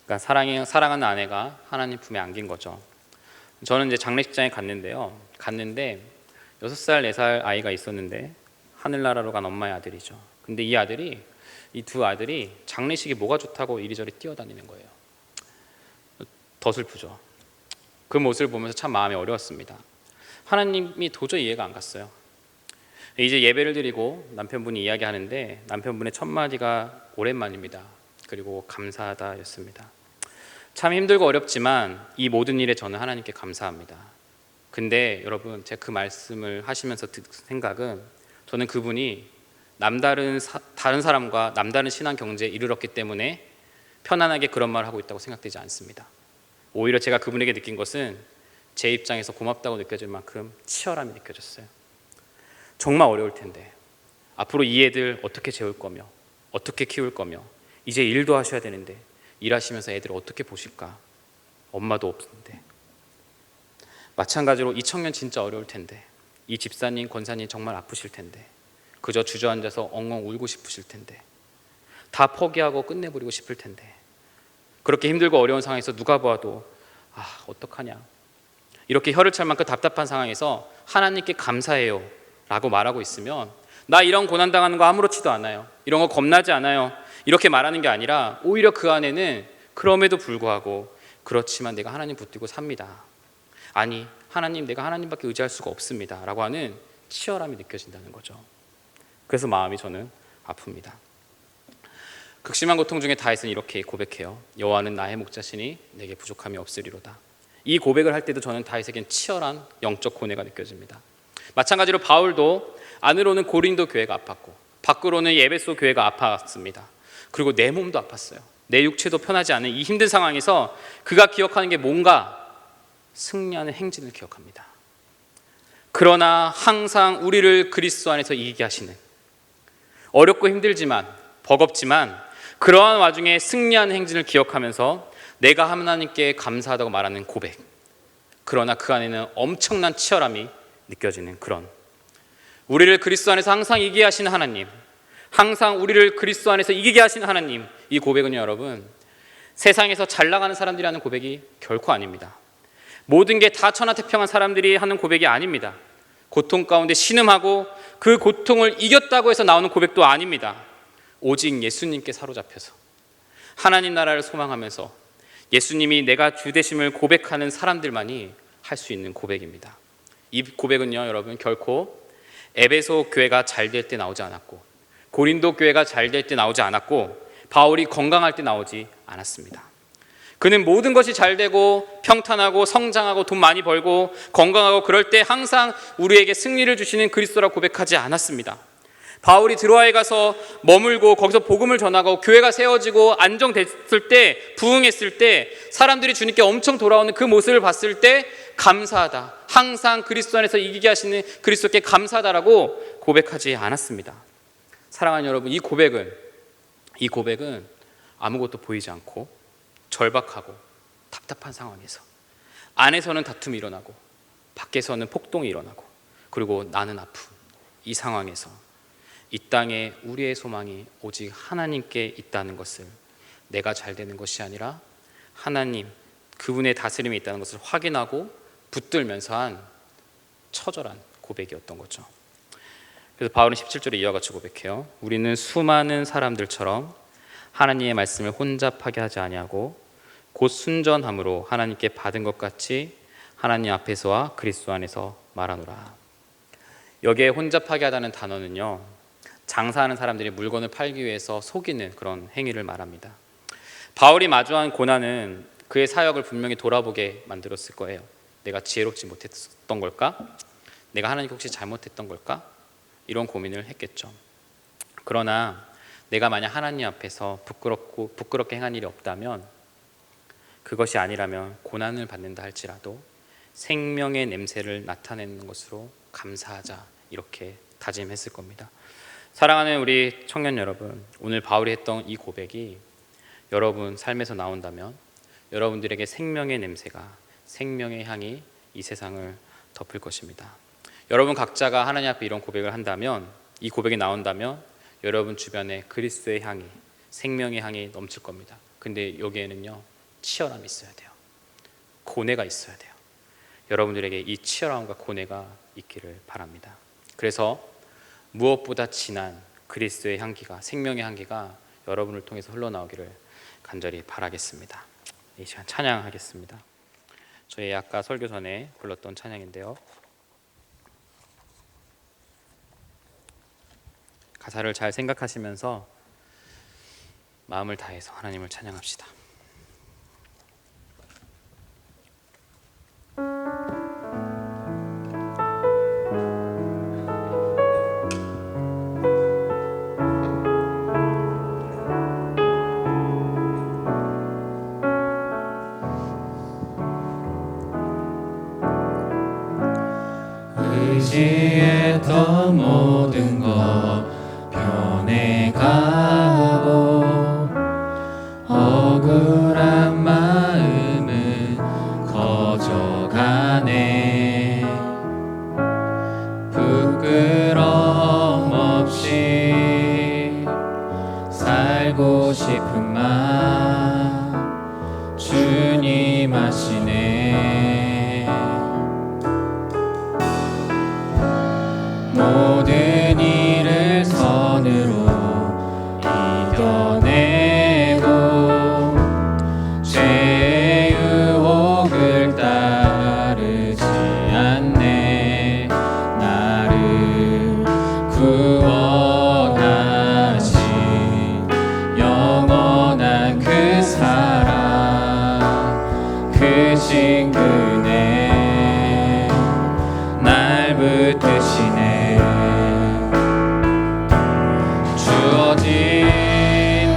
그러니까 사랑하는 아내가 하나님 품에 안긴 거죠. 저는 이제 장례식장에 갔는데 6살, 4살 아이가 있었는데 하늘나라로 간 엄마의 아들이죠. 근데 이 두 아들이 장례식이 뭐가 좋다고 이리저리 뛰어다니는 거예요. 더 슬프죠. 그 모습을 보면서 참 마음이 어려웠습니다. 하나님이 도저히 이해가 안 갔어요. 이제 예배를 드리고 남편분이 이야기하는데 남편분의 첫 마디가 오랜만입니다. 그리고 감사하다 였습니다. 참 힘들고 어렵지만 이 모든 일에 저는 하나님께 감사합니다. 근데 여러분, 제가 그 말씀을 하시면서 든 생각은 저는 그분이 다른 사람과 남다른 신앙 경제에 이르렀기 때문에 편안하게 그런 말을 하고 있다고 생각되지 않습니다. 오히려 제가 그분에게 느낀 것은 제 입장에서 고맙다고 느껴질 만큼 치열함이 느껴졌어요. 정말 어려울 텐데 앞으로 이 애들 어떻게 재울 거며 어떻게 키울 거며 이제 일도 하셔야 되는데 일하시면서 애들을 어떻게 보실까? 엄마도 없는데. 마찬가지로 이 청년 진짜 어려울 텐데 이 집사님, 권사님 정말 아프실 텐데 그저 주저앉아서 엉엉 울고 싶으실 텐데 다 포기하고 끝내버리고 싶을 텐데 그렇게 힘들고 어려운 상황에서 누가 보아도 어떡하냐 이렇게 혀를 찰 만큼 답답한 상황에서 하나님께 감사해요 라고 말하고 있으면 나 이런 고난당하는 거 아무렇지도 않아요, 이런 거 겁나지 않아요, 이렇게 말하는 게 아니라 오히려 그 안에는 그럼에도 불구하고 그렇지만 내가 하나님 붙들고 삽니다, 아니 하나님, 내가 하나님밖에 의지할 수가 없습니다 라고 하는 치열함이 느껴진다는 거죠. 그래서 마음이 저는 아픕니다. 극심한 고통 중에 다윗은 이렇게 고백해요. 여호와는 나의 목자시니 내게 부족함이 없으리로다. 이 고백을 할 때도 저는 다윗에겐 치열한 영적 고뇌가 느껴집니다. 마찬가지로 바울도 안으로는 고린도 교회가 아팠고 밖으로는 에베소 교회가 아팠습니다. 그리고 내 몸도 아팠어요. 내 육체도 편하지 않은 이 힘든 상황에서 그가 기억하는 게 뭔가 승리하는 행진을 기억합니다. 그러나 항상 우리를 그리스도 안에서 이기게 하시는, 어렵고 힘들지만 버겁지만 그러한 와중에 승리하는 행진을 기억하면서 내가 하나님께 감사하다고 말하는 고백, 그러나 그 안에는 엄청난 치열함이 느껴지는 그런, 우리를 그리스도 안에서 항상 이기게 하시는 하나님, 항상 우리를 그리스도 안에서 이기게 하시는 하나님, 이 고백은요 여러분, 세상에서 잘 나가는 사람들이 하는 고백이 결코 아닙니다. 모든 게 다 천하태평한 사람들이 하는 고백이 아닙니다. 고통 가운데 신음하고 그 고통을 이겼다고 해서 나오는 고백도 아닙니다. 오직 예수님께 사로잡혀서 하나님 나라를 소망하면서 예수님이 내가 주 되심을 고백하는 사람들만이 할 수 있는 고백입니다. 이 고백은요 여러분, 결코 에베소 교회가 잘 될 때 나오지 않았고 고린도 교회가 잘 될 때 나오지 않았고 바울이 건강할 때 나오지 않았습니다. 그는 모든 것이 잘 되고 평탄하고 성장하고 돈 많이 벌고 건강하고 그럴 때 항상 우리에게 승리를 주시는 그리스도라고 고백하지 않았습니다. 바울이 드로아에 가서 머물고 거기서 복음을 전하고 교회가 세워지고 안정됐을 때, 부흥했을 때 사람들이 주님께 엄청 돌아오는 그 모습을 봤을 때 감사하다, 항상 그리스도 안에서 이기게 하시는 그리스도께 감사하다라고 고백하지 않았습니다. 사랑하는 여러분, 이 고백은 아무것도 보이지 않고 절박하고 답답한 상황에서 안에서는 다툼이 일어나고 밖에서는 폭동이 일어나고 그리고 나는 아픈 이 상황에서 이 땅에 우리의 소망이 오직 하나님께 있다는 것을, 내가 잘 되는 것이 아니라 하나님, 그분의 다스림이 있다는 것을 확인하고 붙들면서 한 처절한 고백이었던 거죠. 그래서 바울은 17절에 이와 같이 고백해요. 우리는 수많은 사람들처럼 하나님의 말씀을 혼잡하게 하지 아니하고 곧 순전함으로 하나님께 받은 것 같이 하나님 앞에서와 그리스도 안에서 말하노라. 여기에 혼잡하게 하다는 단어는요, 장사하는 사람들이 물건을 팔기 위해서 속이는 그런 행위를 말합니다. 바울이 마주한 고난은 그의 사역을 분명히 돌아보게 만들었을 거예요. 내가 지혜롭지 못했던 걸까? 내가 하나님께 혹시 잘못했던 걸까? 이런 고민을 했겠죠. 그러나 내가 만약 하나님 앞에서 부끄럽게 행한 일이 없다면, 그것이 아니라면 고난을 받는다 할지라도 생명의 냄새를 나타내는 것으로 감사하자, 이렇게 다짐했을 겁니다. 사랑하는 우리 청년 여러분, 오늘 바울이 했던 이 고백이 여러분 삶에서 나온다면 여러분들에게 생명의 냄새가, 생명의 향이 이 세상을 덮을 것입니다. 여러분 각자가 하나님 앞에 이런 고백을 한다면, 이 고백이 나온다면 여러분 주변에 그리스도의 향이, 생명의 향이 넘칠 겁니다. 근데 여기에는요, 치열함이 있어야 돼요. 고뇌가 있어야 돼요. 여러분들에게 이 치열함과 고뇌가 있기를 바랍니다. 그래서 무엇보다 진한 그리스도의 향기가, 생명의 향기가 여러분을 통해서 흘러나오기를 간절히 바라겠습니다. 이 시간 찬양하겠습니다. 저희 아까 설교 전에 불렀던 찬양인데요, 가사를 잘 생각하시면서 마음을 다해서 하나님을 찬양합시다. 의지했던 모든 것 변해가고 억울한 마음은 커져가네. 부끄러움 없이 살고 싶은 맘 주님 아시네. 모든 일을 선으로 이겨내고 죄의 유혹을 따르지 않네. 나를 구원하신 영원한 그 사랑, 그 친근해 날 붙드시네. 주어진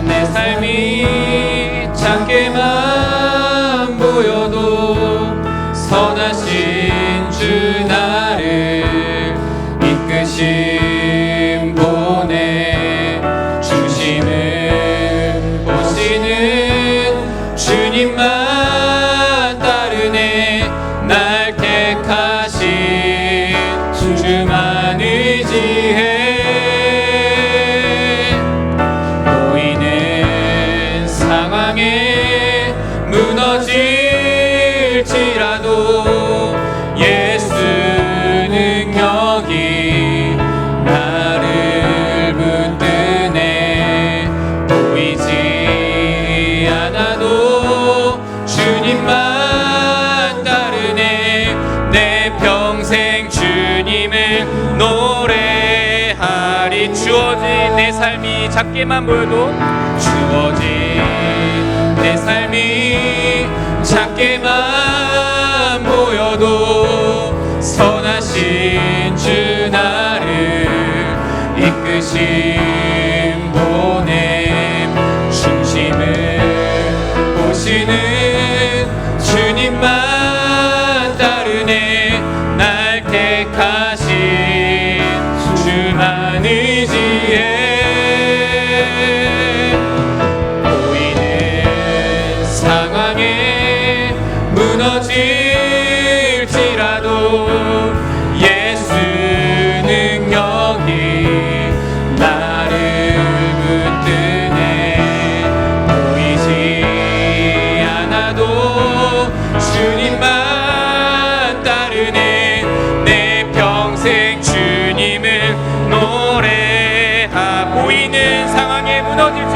내 삶이 작게만 보여도 선하신 주 나를 이끄심 보내. 중심을 보시는 주님만 따르네. 날 택하신 주만 의지해. 보이는 상황에 무너질지라도 예수 능력이 나를 붙드네. 보이지 않아도 주님만 따르네. 내 평생 주님을 노래하리. 주어진 내 삶이 작게만 보여도, 주어진 내 삶이 작게만 보여도 선하신 주 나를 이끄심 보냄. 중심을 보시는 주님만 따르네. 날 택하신 주만 의지해.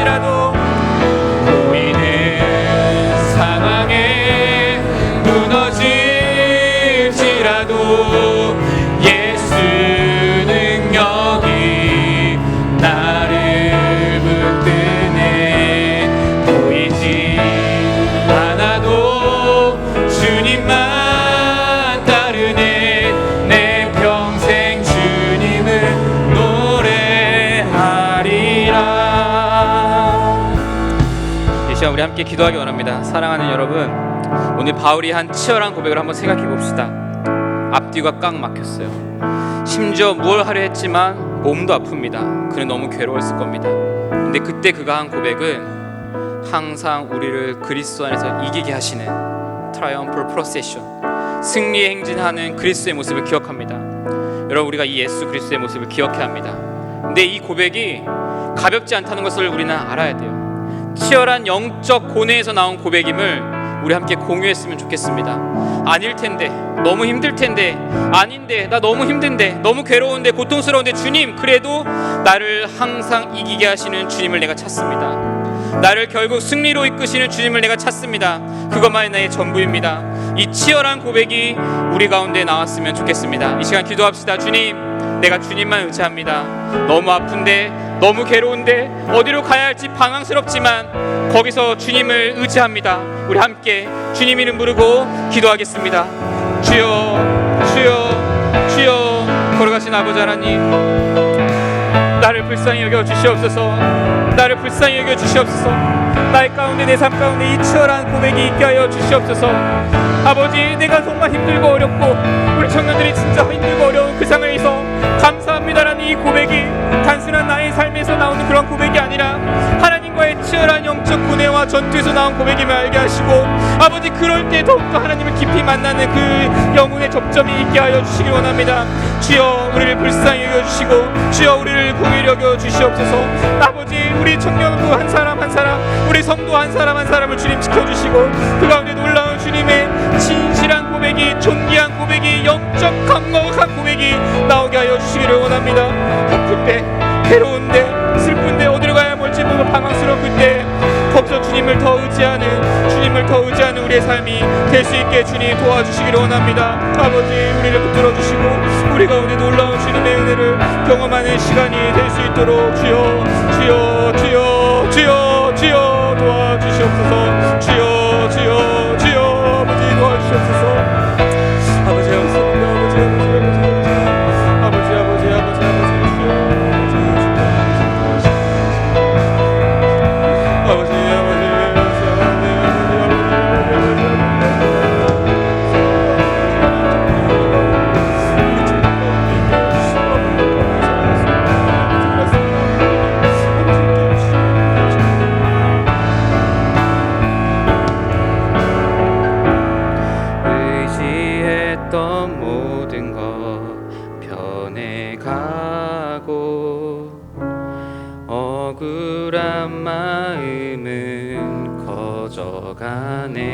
할지라도 보이는 상황에 무너질지라도 예수 능력이 나를 붙드네. 보이지 않아도 주님만 따르네. 내 평생 주님을 노래하리라. 이 시간 우리 함께 기도하기 원합니다. 사랑하는 여러분, 오늘 바울이 한 치열한 고백을 한번 생각해 봅시다. 앞뒤가 꽉 막혔어요. 심지어 뭘 하려 했지만 몸도 아픕니다. 그는 너무 괴로웠을 겁니다. 근데 그때 그가 한 고백은 항상 우리를 그리스도 안에서 이기게 하시는 트라이엄플 프로세션, 승리의 행진하는 그리스도의 모습을 기억합니다. 여러분, 우리가 이 예수 그리스도의 모습을 기억해야 합니다. 근데 이 고백이 가볍지 않다는 것을 우리는 알아야 돼요. 치열한 영적 고뇌에서 나온 고백임을 우리 함께 공유했으면 좋겠습니다. 아닐 텐데, 너무 힘들 텐데, 아닌데, 나 너무 힘든데, 너무 괴로운데, 고통스러운데, 주님, 그래도 나를 항상 이기게 하시는 주님을 내가 찾습니다. 나를 결국 승리로 이끄시는 주님을 내가 찾습니다. 그것만이 나의 전부입니다. 이 치열한 고백이 우리 가운데 나왔으면 좋겠습니다. 이 시간 기도합시다. 주님, 내가 주님만 의지합니다. 너무 아픈데, 너무 괴로운데, 어디로 가야 할지 방황스럽지만 거기서 주님을 의지합니다. 우리 함께 주님 이름 부르고 기도하겠습니다. 주여, 주여, 주여. 걸어가신 아버지 하나님, 나를 불쌍히 여겨 주시옵소서. 나를 불쌍히 여겨 주시옵소서. 나의 가운데, 내 삶 가운데 이 치열한 고백이 있게 하여 주시옵소서. 아버지, 내가 정말 힘들고 어렵고 우리 청년들이 진짜 힘들고 어려운 그 상황에서 감사합니다라는 이 고백이 단순한 나의 삶에서 나오는 그런 고백이 아니라 하나님과의 치열한 영적 고뇌와 전투에서 나온 고백임을 알게 하시고, 아버지, 그럴 때 더욱더 하나님을 깊이 만나는 그 영혼의 접점이 있게 하여 주시길 원합니다. 주여, 우리를 불쌍히 여겨주시고 주여, 우리를 긍휼히 여겨 주시옵소서. 아버지, 우리 청년부 한 사람 한 사람, 우리 성도 한 사람 한 사람을 주님 지켜주시고 그 가운데 놀라운 주님의 진실한 고백이, 존귀한 고백이, 영적 강력한 고백이 나오게 하여 주시기를 원합니다. 아플 때, 괴로운데, 슬픈데, 어디로 가야 할지 모르고 방황스러운 그때 거기서 주님을 더 의지하는 우리의 삶이 될 수 있게 주님 도와주시기를 원합니다. 아버지, 우리를 붙들어 주시고 우리 가운데 놀라운 주님의 은혜를 경험하는 시간이 될 수 있도록 주여, 주여, 주여, 주여, 주여 도와주시옵소서. 주여, 주여, 주여, 아버지 도와주시옵소서. 아버지, 감사합니다. 아버지, 아버지, 아버지, 아버지, 아버지, 아버지, 의지했던 모든 것 변해가고 억울한 마음은 커져가네.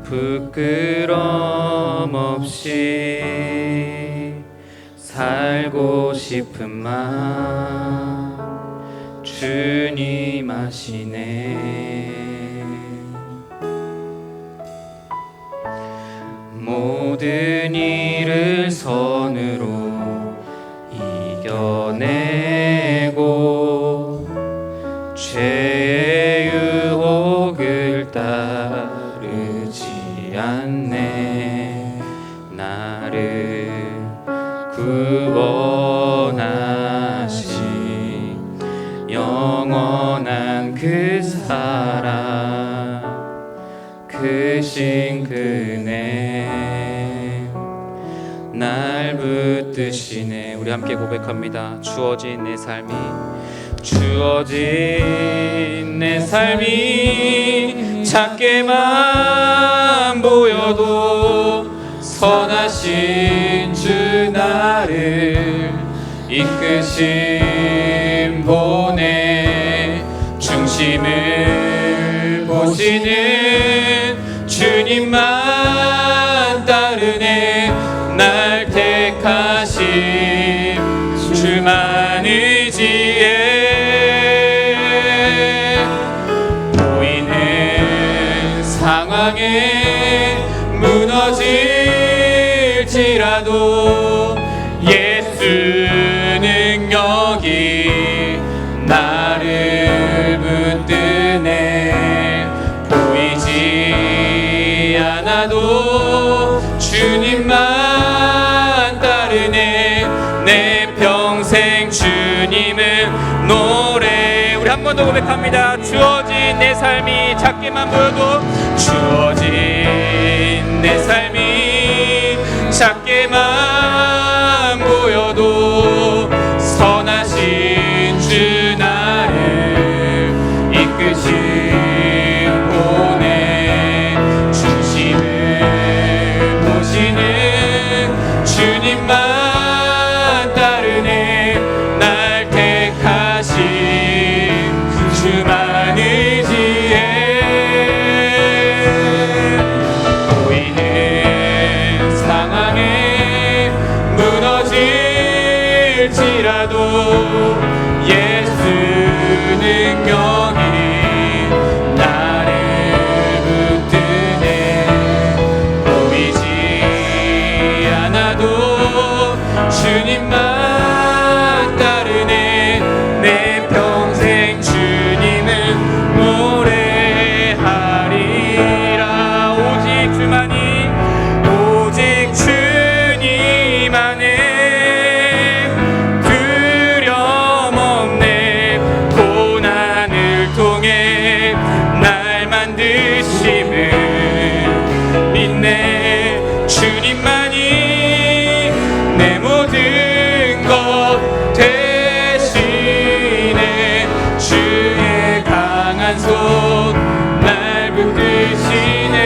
부끄럼 없이 살고 싶은 마음 주님 아시네. 모든 일을 선으로 이겨내고 죄의 유혹을 따르지 않네. 나를 구원하신 영원한 그 사랑, 크신 그네 날 붙드시네. 우리 함께 고백합니다. 주어진 내 삶이 작게만 보여도 선하신 주 나를 이끄신 보내. 중심을 보시는 주님만 따르네. 날 택하신 주만 의지해 번 더 고백합니다. 주어진 내 삶이 작게만 보여도, 주어진 내 삶이 작게만 보여도 선하신 주 나를 이끄신 보내 중심을 보시는 주님만 따르네. 날 택하신 주만 의지해. 보이는 상황에 무너질지라도 예수 능력이 나를 붙드네. 보이지 않아도 주님만 따르네. 내 평생 주님을 노래하리라. 오직 주만이, 오직 주님 안에 두려움 없네. 고난을 통해 날 만드심을 믿네. 주님만이 내 모든 것 대신에 주의 강한 손 날 붙드시네.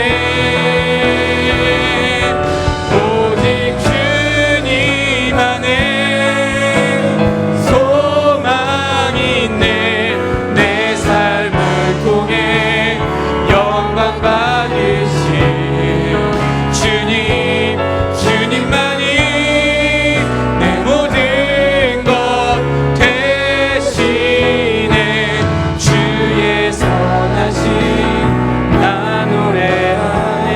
오직 주님 안에 소망이 있네. 내 삶을 통해 영광 받으신 주님, 주님만이 내 모든 것 대신에 주의 선하심 나 노래하네.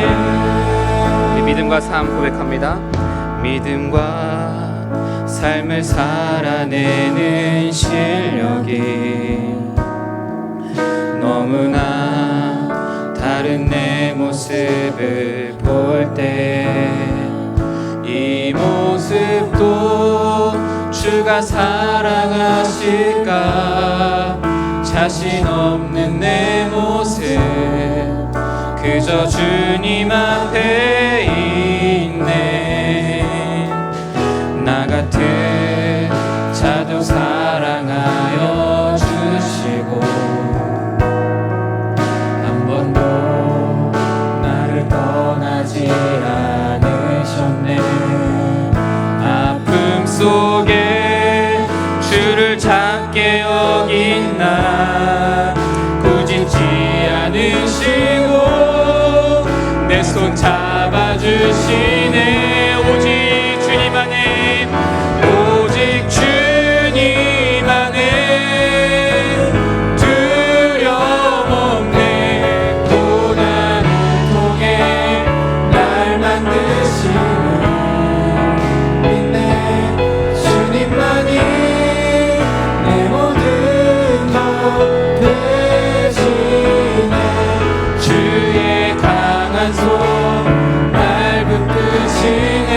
믿음과 삶 고백합니다. 믿음과 삶을 살아내는 실력이 너무나 다른 내 모습을 볼 때 이 모습도 주가 사랑하실까. 자신 없는 내 모습 그저 주님 앞에 있네. 나 같은 자도 사랑하여 주시고 한 번도 나를 떠나지 않으셨네. 아픔 속에 주를 작게 여긴 나 꾸짖지 않으시고 내 손 잡아주시네. 오직 주님 안에, 오직 주님 안에 두려움 없네. 고난을 통해 날 만드시는 믿네. 주님만이 내 모든 것 대신에 주의 강한 손 날 붙드시네.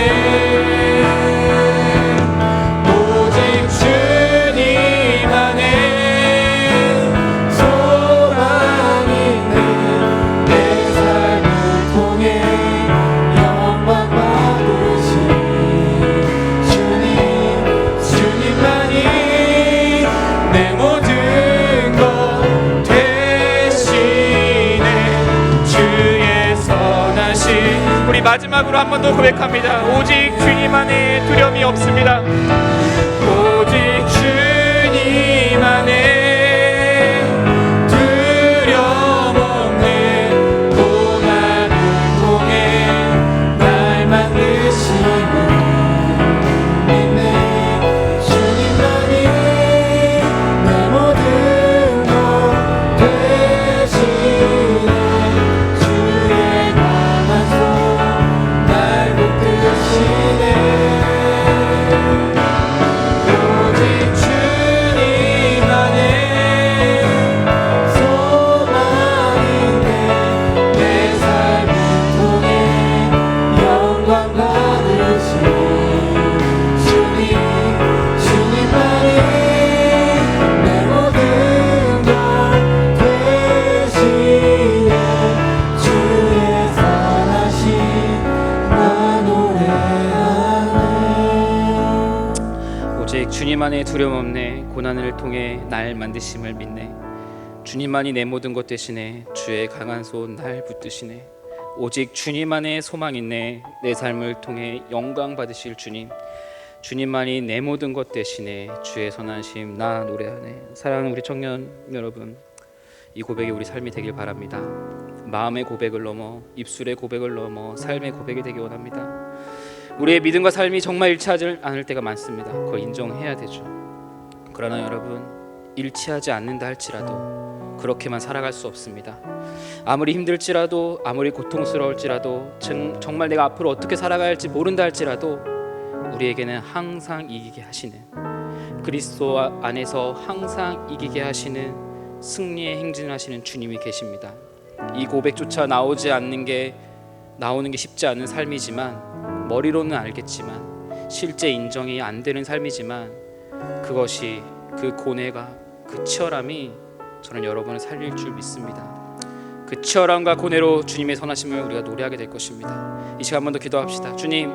오직 주님 안에 소망이 있네. 내 삶을 통해 영광 받으신 주님, 주님만이 내 모든 것 대신에 주의 선하신. 우리 마지막으로 한 번 더 고백합니다. 오직 주님 안에 두려움이 없습니다. 오직 주님 안에 두려움 없네. 고난을 통해 날 만드시는 믿네. 주님만이 내 모든 것 대신에 주의 강한 손 날 붙드시네. 오직 주님 안에 주님만의 두려움 없네. 고난을 통해 날 만드심을 믿네. 주님만이 내 모든 것 대신에 주의 강한 손 날 붙드시네. 오직 주님만의 소망 있네. 내 삶을 통해 영광 받으실 주님. 주님만이 내 모든 것 대신에 주의 선하심 나 노래하네. 사랑하는 우리 청년 여러분, 이 고백이 우리 삶이 되길 바랍니다. 마음의 고백을 넘어 입술의 고백을 넘어 삶의 고백이 되기 원합니다. 우리의 믿음과 삶이 정말 일치하지 않을 때가 많습니다. 그걸 인정해야 되죠. 그러나 여러분, 일치하지 않는다 할지라도 그렇게만 살아갈 수 없습니다. 아무리 힘들지라도, 아무리 고통스러울지라도, 정말 내가 앞으로 어떻게 살아가야 할지 모른다 할지라도 우리에게는 항상 이기게 하시는, 그리스도 안에서 항상 이기게 하시는 승리의 행진하시는 주님이 계십니다. 이 고백조차 나오는 게 쉽지 않은 삶이지만, 머리로는 알겠지만 실제 인정이 안 되는 삶이지만, 그것이, 그 고뇌가, 그 치열함이 저는 여러분을 살릴 줄 믿습니다. 그 치열함과 고뇌로 주님의 선하심을 우리가 노래하게 될 것입니다. 이 시간 한 번 더 기도합시다. 주님,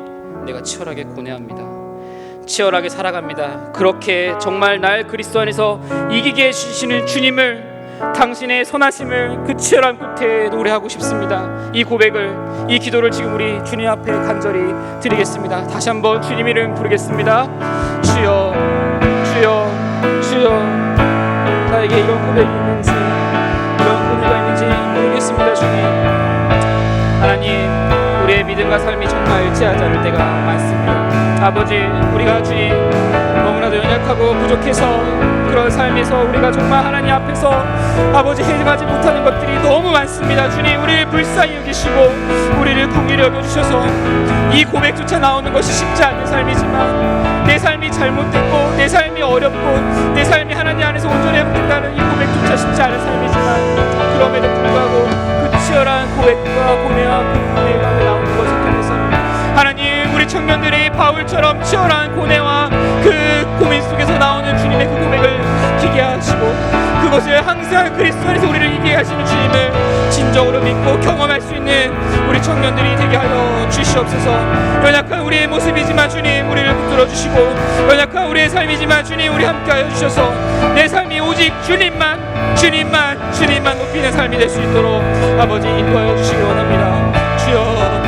내가 치열하게 고뇌합니다. 치열하게 살아갑니다. 그렇게 정말 날 그리스도 안에서 이기게 해주시는 주님을, 당신의 선하심을 그 치열한 끝에 노래하고 싶습니다. 이 고백을, 이 기도를 지금 우리 주님 앞에 간절히 드리겠습니다. 다시 한번 주님 이름 부르겠습니다. 주여, 주여, 주여. 나에게 이런 고백이 있는지, 이런 고뇌가 있는지 모르겠습니다. 주님, 하나님, 우리의 믿음과 삶이 정말 일치하지 않을 때가 많습니다. 아버지, 우리가 주님 너무나도 연약하고 부족해서 그런 삶에서 우리가 정말 하나님 앞에서 아버지 해가지 못하는 것들이 너무 많습니다. 주님, 우리를 불쌍히 여기시고 우리를 긍휼히 여겨주셔서 이 고백조차 나오는 것이 쉽지 않은 삶이지만, 내 삶이 잘못됐고 내 삶이 어렵고 내 삶이 하나님 안에서 온전히 회복된다는 이 고백조차 쉽지 않은 삶이지만, 그럼에도 불구하고 그 치열한 고백과 고뇌와 그 고뇌가 나오는 것을 통해서 하나님, 우리 청년들이 바울처럼 치열한 고뇌와 그 고민 속에서 나오는 주님의 그 고백을 기게 하시고, 그것을 항상 그리스도 안에서 우리를 이기게 하시는 주님을 진정으로 믿고 경험할 수 있는 우리 청년들이 되게 하여 주시옵소서. 연약한 우리의 모습이지만 주님, 우리를 붙들어 주시고, 연약한 우리의 삶이지만 주님, 우리 함께 하여 주셔서 내 삶이 오직 주님만, 주님만, 주님만 높이는 삶이 될 수 있도록 아버지 인도하여 주시기 원합니다. 주여,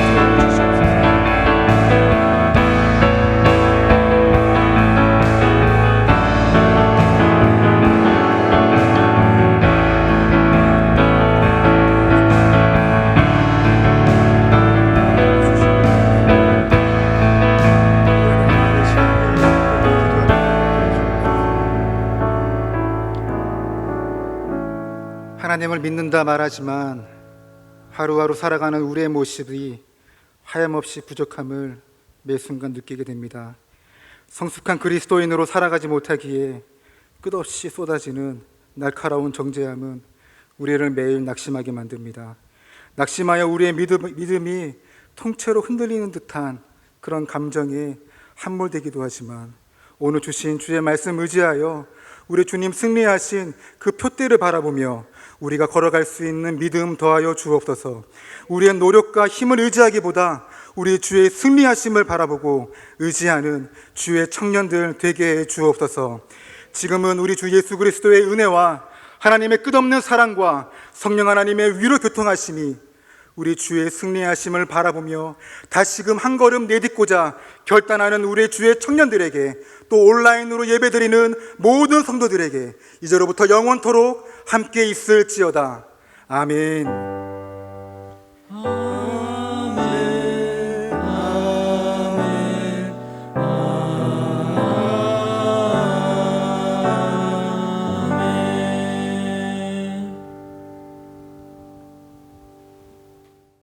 하나님을 믿는다 말하지만 하루하루 살아가는 우리의 모습이 하염없이 부족함을 매 순간 느끼게 됩니다. 성숙한 그리스도인으로 살아가지 못하기에 끝없이 쏟아지는 날카로운 정죄함은 우리를 매일 낙심하게 만듭니다. 낙심하여 우리의 믿음이 통째로 흔들리는 듯한 그런 감정에 함몰되기도 하지만, 오늘 주신 주의 말씀 의지하여 우리 주님 승리하신 그 표대를 바라보며 우리가 걸어갈 수 있는 믿음 더하여 주옵소서. 우리의 노력과 힘을 의지하기보다 우리 주의 승리하심을 바라보고 의지하는 주의 청년들 되게 해 주옵소서. 지금은 우리 주 예수 그리스도의 은혜와 하나님의 끝없는 사랑과 성령 하나님의 위로 교통하심이 우리 주의 승리하심을 바라보며 다시금 한 걸음 내딛고자 결단하는 우리 주의 청년들에게, 또 온라인으로 예배드리는 모든 성도들에게 이제로부터 영원토록 함께 있을지어다. 아멘.